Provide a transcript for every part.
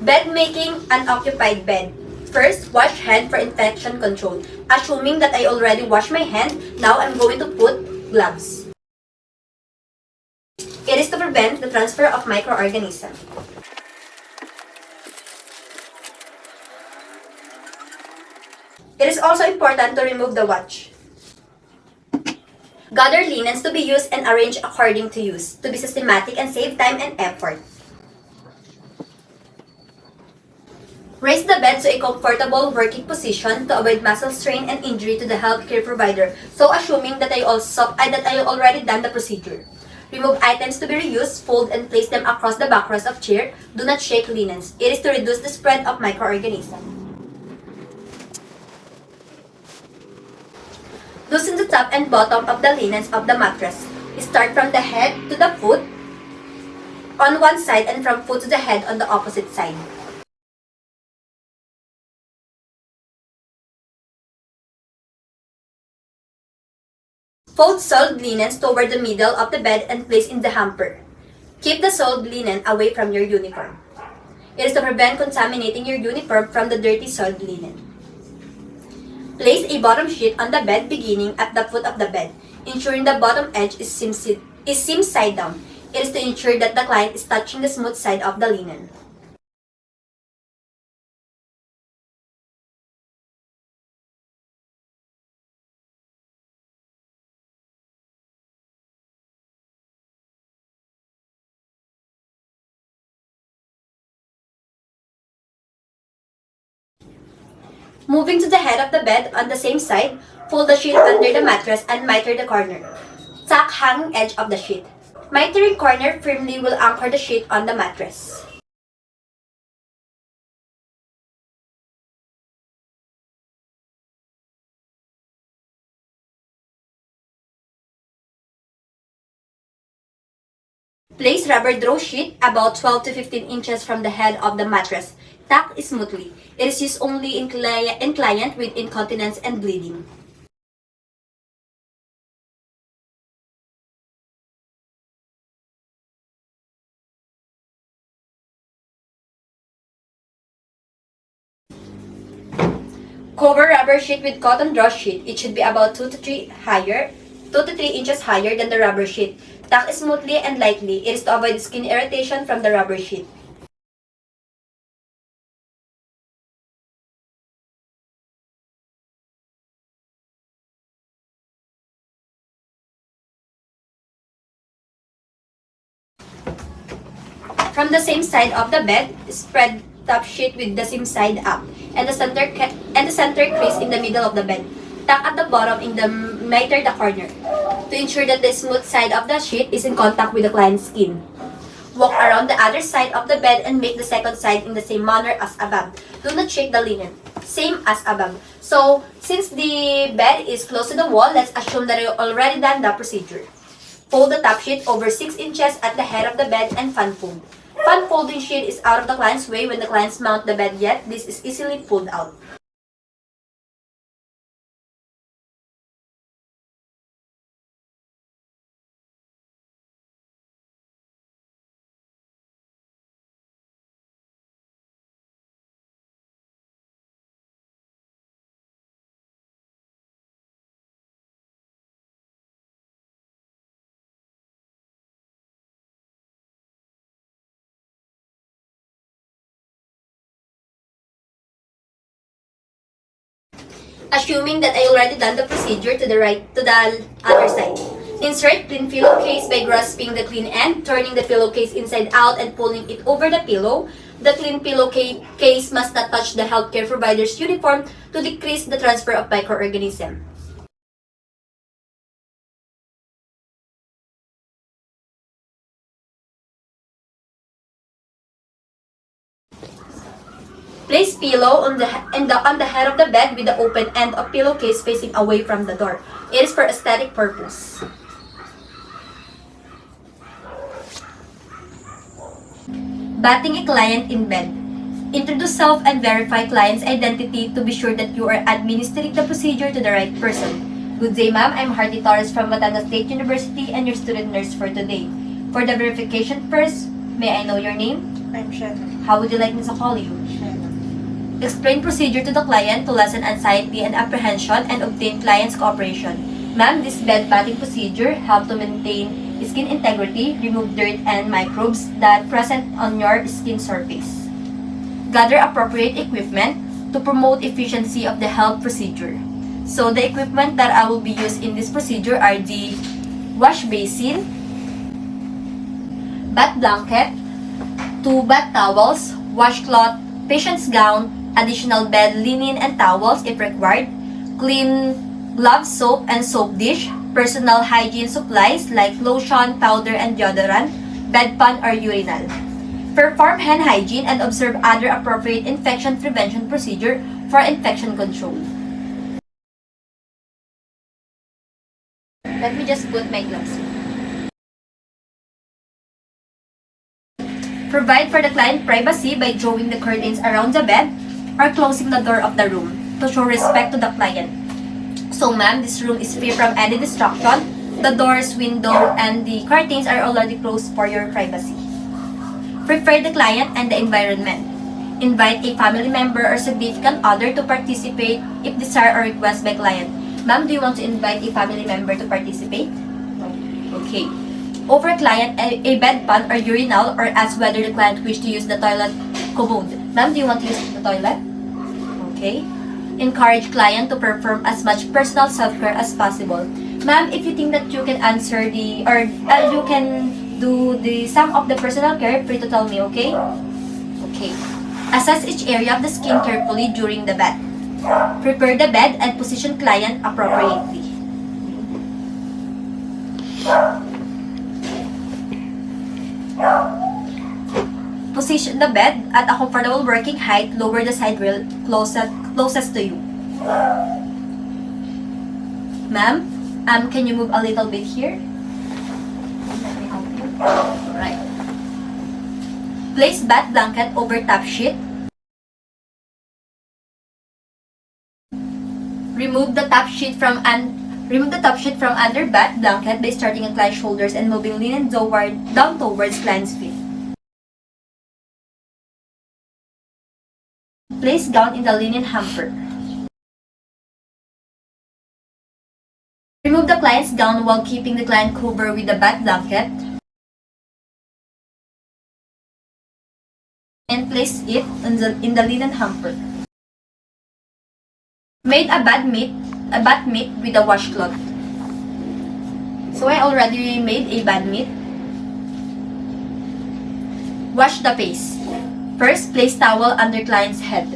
Bed making unoccupied bed. First, wash hand for infection control. Assuming that I already washed my hand, now I'm going to put gloves. It is to prevent the transfer of microorganisms. It is also important to remove the watch. Gather linens to be used and arrange according to use, to be systematic and save time and effort. Raise the bed to a comfortable working position to avoid muscle strain and injury to the healthcare provider. So assuming that I already done the procedure. Remove items to be reused, fold and place them across the backrest of chair. Do not shake linens. It is to reduce the spread of microorganisms. Loosen the top and bottom of the linens of the mattress. Start from the head to the foot on one side and from foot to the head on the opposite side. Fold soiled linens toward the middle of the bed and place in the hamper. Keep the soiled linen away from your uniform. It is to prevent contaminating your uniform from the dirty soiled linen. Place a bottom sheet on the bed beginning at the foot of the bed, ensuring the bottom edge is seam side down. It is to ensure that the client is touching the smooth side of the linen. Moving to the head of the bed on the same side, fold the sheet under the mattress and miter the corner. Tuck hanging edge of the sheet. Mitering corner firmly will anchor the sheet on the mattress. Place rubber draw sheet about 12 to 15 inches from the head of the mattress. Tuck smoothly. It is used only in client with incontinence and bleeding. Cover rubber sheet with cotton draw sheet. It should be about 2 to 3 inches higher than the rubber sheet. Tuck smoothly and lightly. It is to avoid skin irritation from the rubber sheet. From the same side of the bed, spread top sheet with the same side up and the center crease in the middle of the bed. Tuck at the bottom in the miter the corner to ensure that the smooth side of the sheet is in contact with the client's skin. Walk around the other side of the bed and make the second side in the same manner as above. Do not shake the linen. Same as above. So, since the bed is close to the wall, let's assume that you already done the procedure. Fold the top sheet over 6 inches at the head of the bed and fan fold. Fan folding sheet is out of the client's way when the clients mount the bed, yet this is easily pulled out. Assuming that I already done the procedure to the other side. Insert clean pillowcase by grasping the clean end, turning the pillowcase inside out and pulling it over the pillow. The clean pillowcase must not touch the healthcare provider's uniform to decrease the transfer of microorganisms. Place pillow on the head of the bed with the open end of pillowcase facing away from the door. It is for aesthetic purpose. Batting a client in bed. Introduce self and verify client's identity to be sure that you are administering the procedure to the right person. Good day, ma'am. I'm Hardy Torres from Batangas State University and your student nurse for today. For the verification first, may I know your name? I'm Shannon. How would you like me to call you? Shannon. Explain procedure to the client to lessen anxiety and apprehension and obtain client's cooperation. Ma'am, this bed patting procedure helps to maintain skin integrity, remove dirt and microbes that present on your skin surface. Gather appropriate equipment to promote efficiency of the health procedure. So the equipment that I will be used in this procedure are the wash basin, bath blanket, 2 bath towels, washcloth, patient's gown, additional bed linen and towels if required, clean gloves, soap and soap dish, personal hygiene supplies like lotion, powder and deodorant, bedpan or urinal. Perform hand hygiene and observe other appropriate infection prevention procedure for infection control. Let me just put my gloves here. Provide for the client privacy by drawing the curtains around the bed or closing the door of the room to show respect to the client. So ma'am, this room is free from any distraction. The doors, window, and the curtains are already closed for your privacy. Prepare the client and the environment. Invite a family member or significant other to participate if desired or requested by client. Ma'am, do you want to invite a family member to participate? Okay. Offer client a bedpan or urinal or ask whether the client wish to use the toilet commode. Ma'am, do you want to use the toilet? Okay. Encourage client to perform as much personal self-care as possible. Ma'am, if you think that you can answer the, or you can do the some of the personal care, free to tell me, okay? Okay. Assess each area of the skin carefully during the bath. Prepare the bed and position client appropriately. Position the bed at a comfortable working height. Lower the side rail closest to you. Ma'am, can you move a little bit here? Let me help you. Alright. Place bath blanket over top sheet. Remove the top sheet from under bath blanket by starting at client's shoulders and moving linen down towards client's feet. Place gown in the linen hamper. Remove the client's gown while keeping the client covered with the bath blanket. And place it in the linen hamper. Made a bath mitt with a washcloth. So I already made a bath mitt. Wash the face. First, place towel under client's head.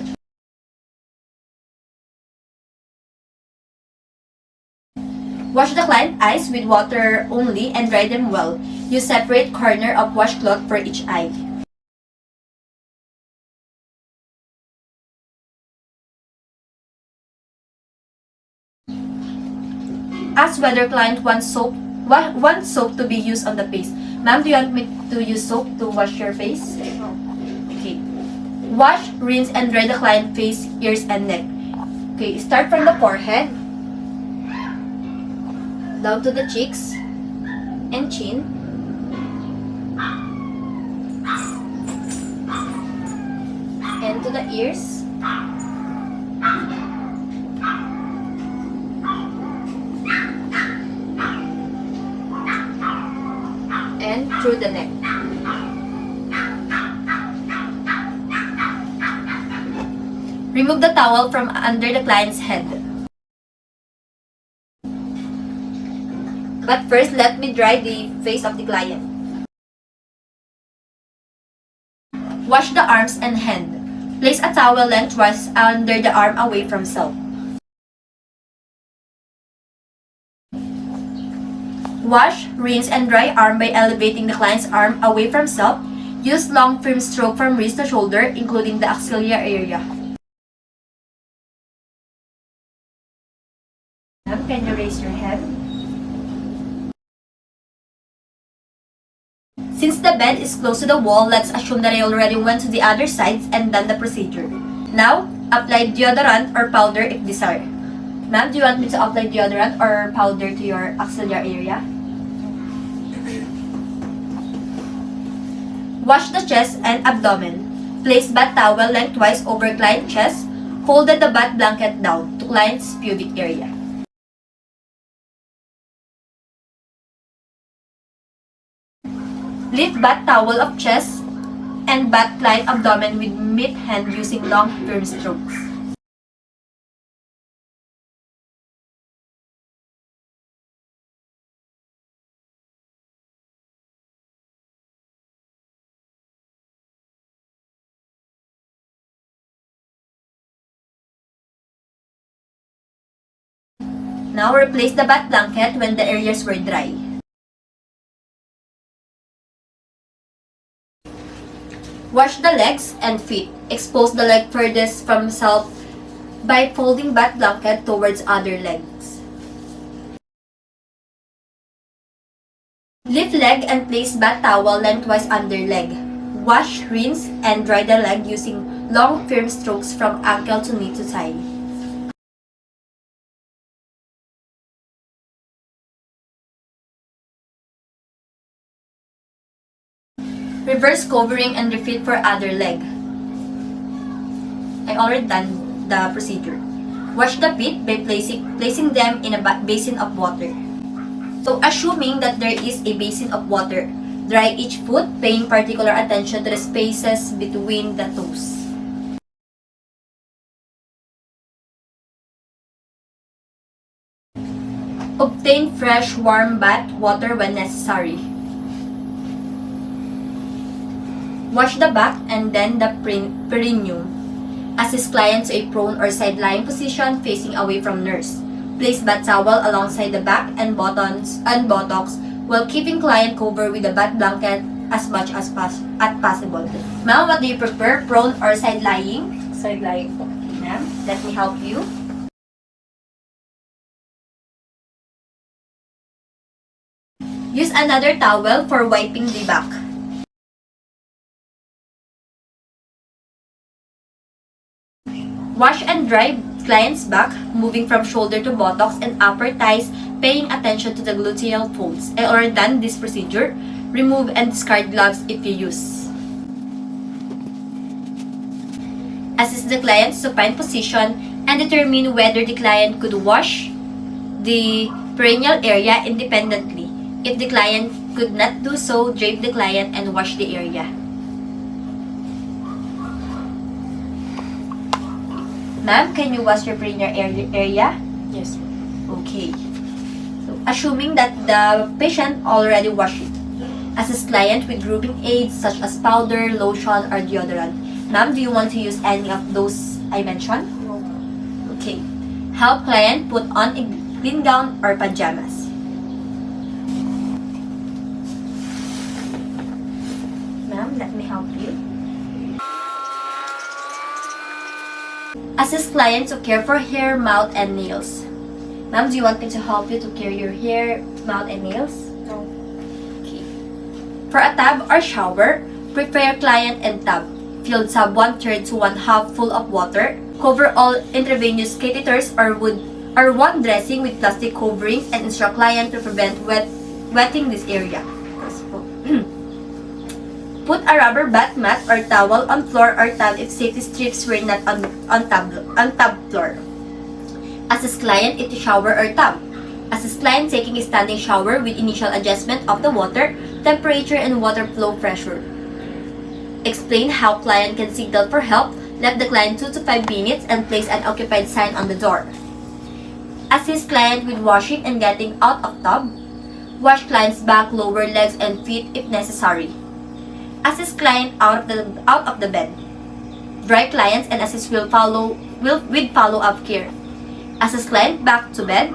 Wash the client's eyes with water only and dry them well. Use separate corner of washcloth for each eye. Ask whether client wants soap to be used on the face. Ma'am, do you want me to use soap to wash your face? Okay. Wash, rinse, and dry the client face, ears, and neck. Okay, start from the forehead, down to the cheeks and chin, and to the ears, and through the neck. Remove the towel from under the client's head. But first, let me dry the face of the client. Wash the arms and hand. Place a towel lengthwise under the arm away from self. Wash, rinse, and dry arm by elevating the client's arm away from self. Use long firm stroke from wrist to shoulder, including the axillary area. Can you raise your head? Since the bed is close to the wall, let's assume that I already went to the other sides and done the procedure. Now, apply deodorant or powder if desired. Ma'am, do you want me to apply deodorant or powder to your axillary area? Wash the chest and abdomen. Place bath towel lengthwise over client chest. Folded the bath blanket down to client's pubic area. Lift bath towel of chest and bath client abdomen with mid hand using long, firm strokes. Now replace the bath blanket when the areas were dry. Wash the legs and feet. Expose the leg furthest from self by folding bath blanket towards other legs. Lift leg and place bath towel lengthwise under leg. Wash, rinse, and dry the leg using long, firm strokes from ankle to knee to thigh. Reverse covering and refit for other leg. I already done the procedure. Wash the feet by placing them in a basin of water. So assuming that there is a basin of water, dry each foot, paying particular attention to the spaces between the toes. Obtain fresh, warm bath water when necessary. Wash the back and then the perineum. Assist client to a prone or side-lying position facing away from nurse. Place bath towel alongside the back and buttocks while keeping client covered with the bath blanket as much as possible. Ma'am, what do you prefer, prone or side-lying? Side-lying po. Ma'am, let me help you. Use another towel for wiping the back. Wash and dry client's back, moving from shoulder to buttocks and upper thighs, paying attention to the gluteal folds. I already done this procedure. Remove and discard gloves if you use. Assist the client to supine position and determine whether the client could wash the perineal area independently. If the client could not do so, drape the client and wash the area. Ma'am, can you wash your perineal area? Yes. Okay. So, assuming that the patient already washed it, assist client with grooming aids such as powder, lotion, or deodorant. Ma'am, do you want to use any of those I mentioned? No. Okay. Help client put on a clean gown or pajamas. Ma'am, let me help you. Assist client to care for hair, mouth, and nails. Ma'am, do you want me to help you to care your hair, mouth, and nails? No. Okay. For a tub or shower, prepare client and tub. Fill tub 1/3 to 1/2 full of water. Cover all intravenous catheters or wound dressing with plastic coverings and instruct client to prevent wetting this area. Put a rubber bath mat or towel on floor or tub if safety strips were not on tub floor. Assist client into shower or tub. Assist client taking a standing shower with initial adjustment of the water, temperature, and water flow pressure. Explain how client can signal for help. Let the client 2 to 5 minutes and place an occupied sign on the door. Assist client with washing and getting out of tub. Wash client's back, lower legs, and feet if necessary. Assist client out of the bed. Dry clients and assist with follow-up care. Assist client back to bed.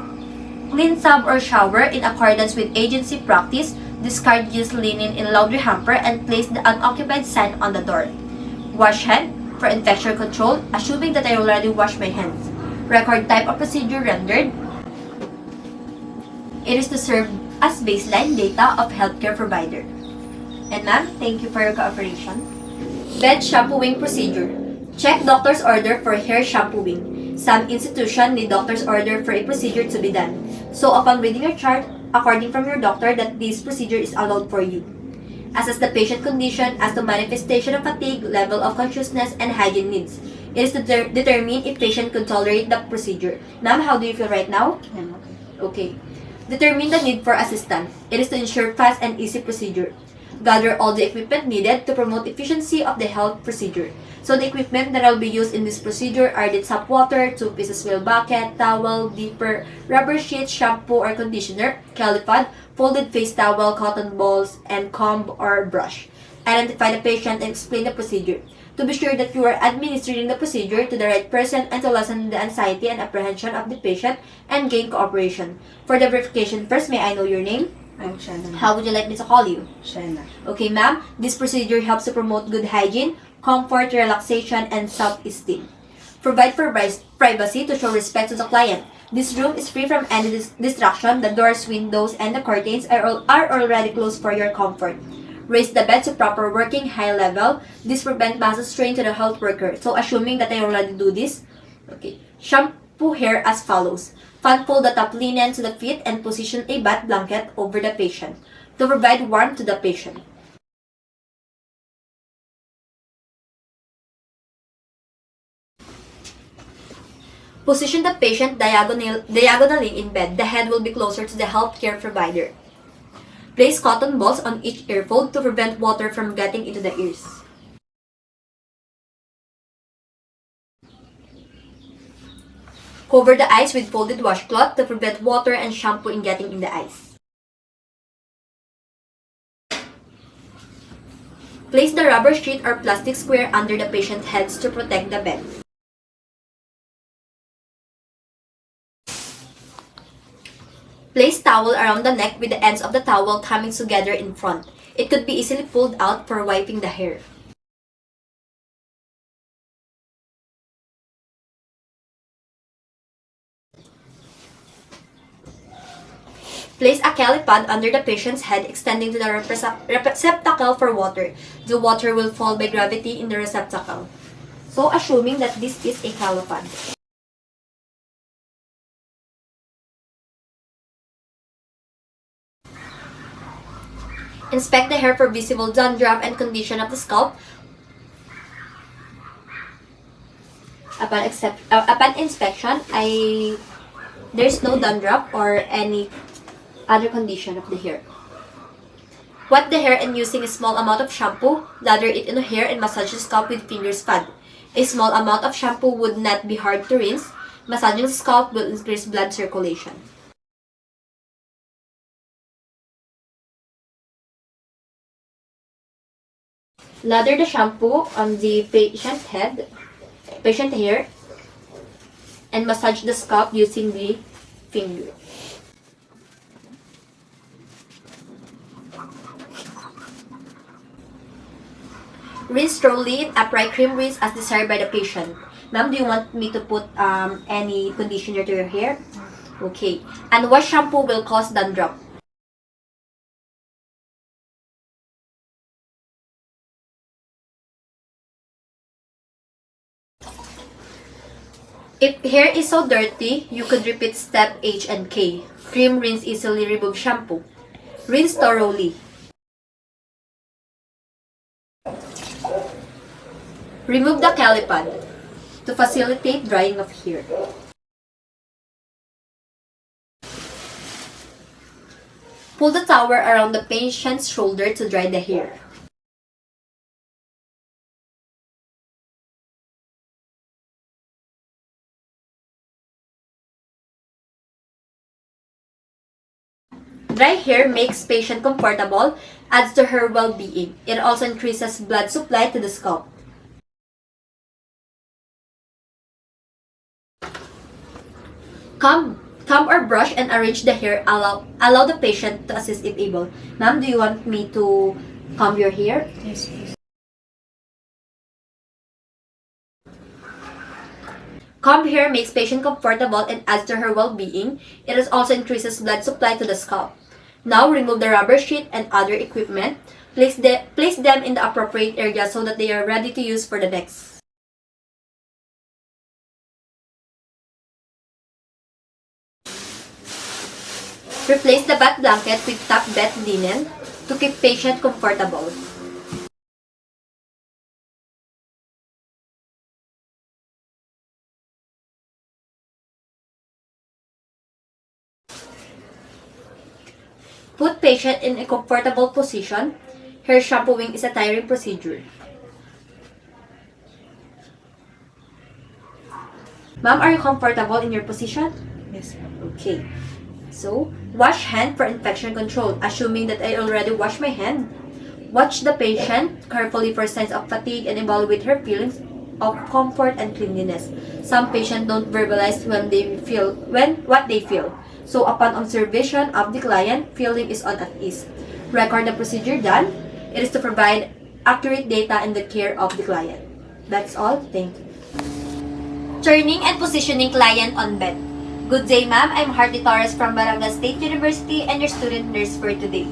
Clean tub or shower in accordance with agency practice. Discard used linen in laundry hamper and place the unoccupied sign on the door. Wash hand for infection control, assuming that I already washed my hands. Record type of procedure rendered. It is to serve as baseline data of healthcare provider. And ma'am, thank you for your cooperation. Bed shampooing procedure. Check doctor's order for hair shampooing. Some institution need doctor's order for a procedure to be done. So upon reading your chart, according from your doctor that this procedure is allowed for you. Assess the patient condition as to manifestation of fatigue, level of consciousness, and hygiene needs. It is to determine if patient could tolerate the procedure. Ma'am, how do you feel right now? I'm okay. Okay. Determine the need for assistance. It is to ensure fast and easy procedure. Gather all the equipment needed to promote efficiency of the health procedure. So the equipment that will be used in this procedure are the tap water, 2 pieces wheel bucket, towel, dipper, rubber sheet, shampoo or conditioner, calipad, folded face towel, cotton balls, and comb or brush. Identify the patient and explain the procedure. To be sure that you are administering the procedure to the right person and to lessen the anxiety and apprehension of the patient and gain cooperation. For the verification, first, may I know your name? I'm Shanna. How would you like me to call you? Shanna. Okay, ma'am. This procedure helps to promote good hygiene, comfort, relaxation, and self-esteem. Provide for privacy to show respect to the client. This room is free from any distraction. The doors, windows, and the curtains are already closed for your comfort. Raise the bed to proper working high level. This prevents muscle strain to the health worker. So, assuming that I already do this, okay. Shampoo hair as follows. Fan fold the top linen to the feet and position a bath blanket over the patient to provide warmth to the patient. Position the patient diagonally in bed. The head will be closer to the healthcare provider. Place cotton balls on each earfold to prevent water from getting into the ears. Cover the eyes with folded washcloth to prevent water and shampoo in getting in the eyes. Place the rubber sheet or plastic square under the patient's heads to protect the bed. Place towel around the neck with the ends of the towel coming together in front. It could be easily pulled out for wiping the hair. Place a calipad under the patient's head extending to the receptacle for water. The water will fall by gravity in the receptacle. So assuming that this is a calipad. Inspect the hair for visible dandruff and condition of the scalp. Upon inspection, there's no dandruff or any other condition of the hair. Wet the hair and using a small amount of shampoo, lather it in the hair and massage the scalp with fingers pad. A small amount of shampoo would not be hard to rinse. Massaging the scalp will increase blood circulation. Lather the shampoo on the patient hair, and massage the scalp using the finger. Rinse thoroughly in upright cream rinse as desired by the patient. Ma'am, do you want me to put any conditioner to your hair? Okay. And what shampoo will cause dandruff? If hair is so dirty, you could repeat step H and K. Cream rinse easily remove shampoo. Rinse thoroughly. Remove the calipad to facilitate drying of hair. Pull the towel around the patient's shoulder to dry the hair. Dry hair makes patient comfortable, adds to her well-being. It also increases blood supply to the scalp. Comb or brush and arrange the hair. Allow the patient to assist if able. Ma'am, do you want me to comb your hair? Yes, please. Comb hair makes patient comfortable and adds to her well-being. It also increases blood supply to the scalp. Now, remove the rubber sheet and other equipment. Place them in the appropriate area so that they are ready to use for the next. Replace the bath blanket with top bed linen. to keep patient comfortable. Put patient in a comfortable position. Hair shampooing is a tiring procedure. Ma'am, are you comfortable in your position? Yes. Okay. So, wash hand for infection control, assuming that I already washed my hand. Watch the patient carefully for signs of fatigue and evaluate her feelings of comfort and cleanliness. Some patients don't verbalize what they feel. So, upon observation of the client, feeling is on at ease. Record the procedure done. It is to provide accurate data in the care of the client. That's all. Thank you. Turning and positioning client on bed. Good day, ma'am. I'm Hardy Torres from Barangay State University and your student nurse for today.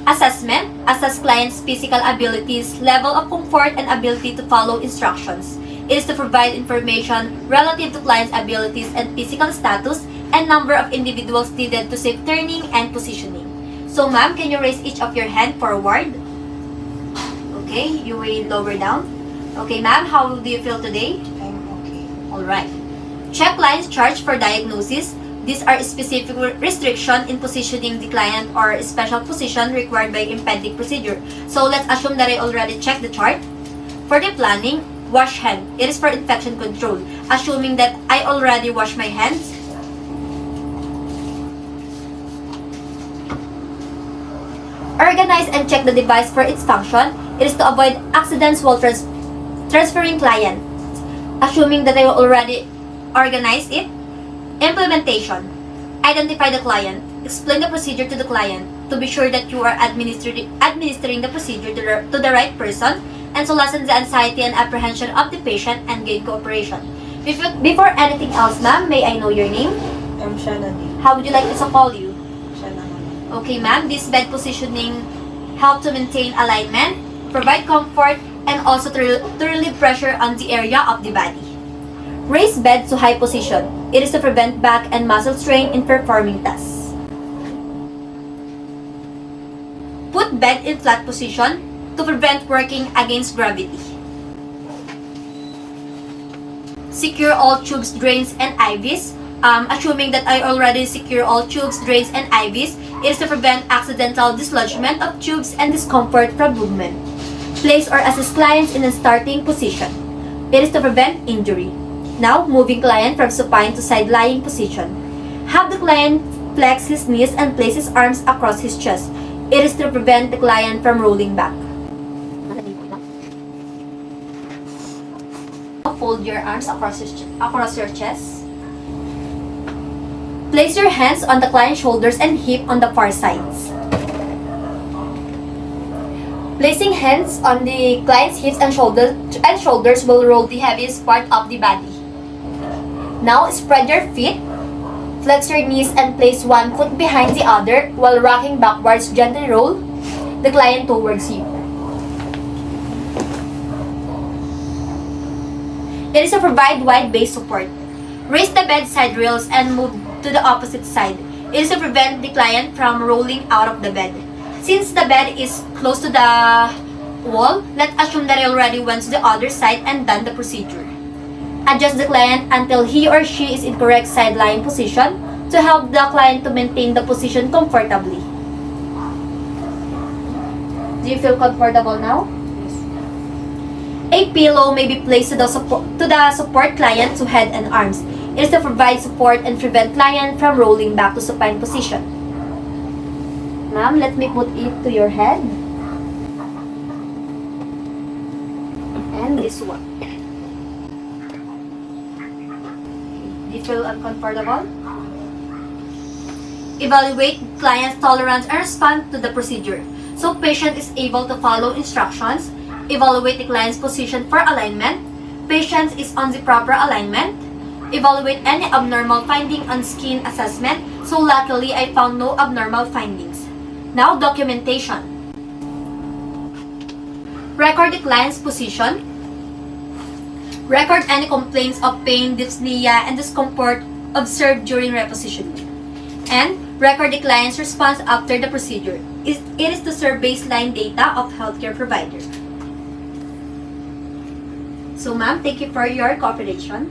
Assessment. Assess client's physical abilities, level of comfort, and ability to follow instructions. It is to provide information relative to client's abilities and physical status and number of individuals needed to safe turning and positioning. So, ma'am, can you raise each of your hand forward? Okay, you will lower down. Okay, ma'am, how do you feel today? I'm okay. Alright. Check client's charge for diagnosis. These are specific restriction in positioning the client or special position required by impending procedure. So let's assume that I already checked the chart. For the planning, wash hand. It is for infection control. Assuming that I already washed my hands. Organize and check the device for its function. It is to avoid accidents while transferring client. Assuming that I already organized it. Implementation. Identify the client. Explain the procedure to the client to be sure that you are administering the procedure to the right person and to lessen the anxiety and apprehension of the patient and gain cooperation. Before anything else, ma'am, may I know your name? I'm Shanadi. How would you like us to call you? Shanadi. Okay, ma'am, this bed positioning help to maintain alignment, provide comfort, and also to relieve pressure on the area of the body. Raise bed to high position. It is to prevent back and muscle strain in performing tasks. Put bed in flat position to prevent working against gravity. Secure all tubes, drains, and IVs. Assuming that I already secure all tubes, drains, and IVs, it is to prevent accidental dislodgement of tubes and discomfort from movement. Place or assist clients in a starting position. It is to prevent injury. Now, moving client from supine to side lying position. Have the client flex his knees and place his arms across his chest. It is to prevent the client from rolling back. Fold your arms across your chest. Place your hands on the client's shoulders and hip on the far sides. Placing hands on the client's hips and shoulders will roll the heaviest part of the body. Now, spread your feet, flex your knees, and place one foot behind the other while rocking backwards. Gently roll the client towards you. It is to provide wide base support. Raise the bedside rails and move to the opposite side. It is to prevent the client from rolling out of the bed. Since the bed is close to the wall, let's assume that I already went to the other side and done the procedure. Adjust the client until he or she is in correct side lying position to help the client to maintain the position comfortably. Do you feel comfortable now? Yes. A pillow may be placed to the support client to head and arms. It is to provide support and prevent client from rolling back to supine position. Ma'am, let me put it to your head. And this one. Do you feel uncomfortable? Evaluate client's tolerance and respond to the procedure. So patient is able to follow instructions. Evaluate the client's position for alignment. Patient is on the proper alignment. Evaluate any abnormal finding on skin assessment. So luckily, I found no abnormal findings. Now, documentation. Record the client's position. Record any complaints of pain, dyspnea, and discomfort observed during repositioning. And Record the client's response after the procedure. It is to serve baseline data of healthcare provider. So ma'am, thank you for your cooperation.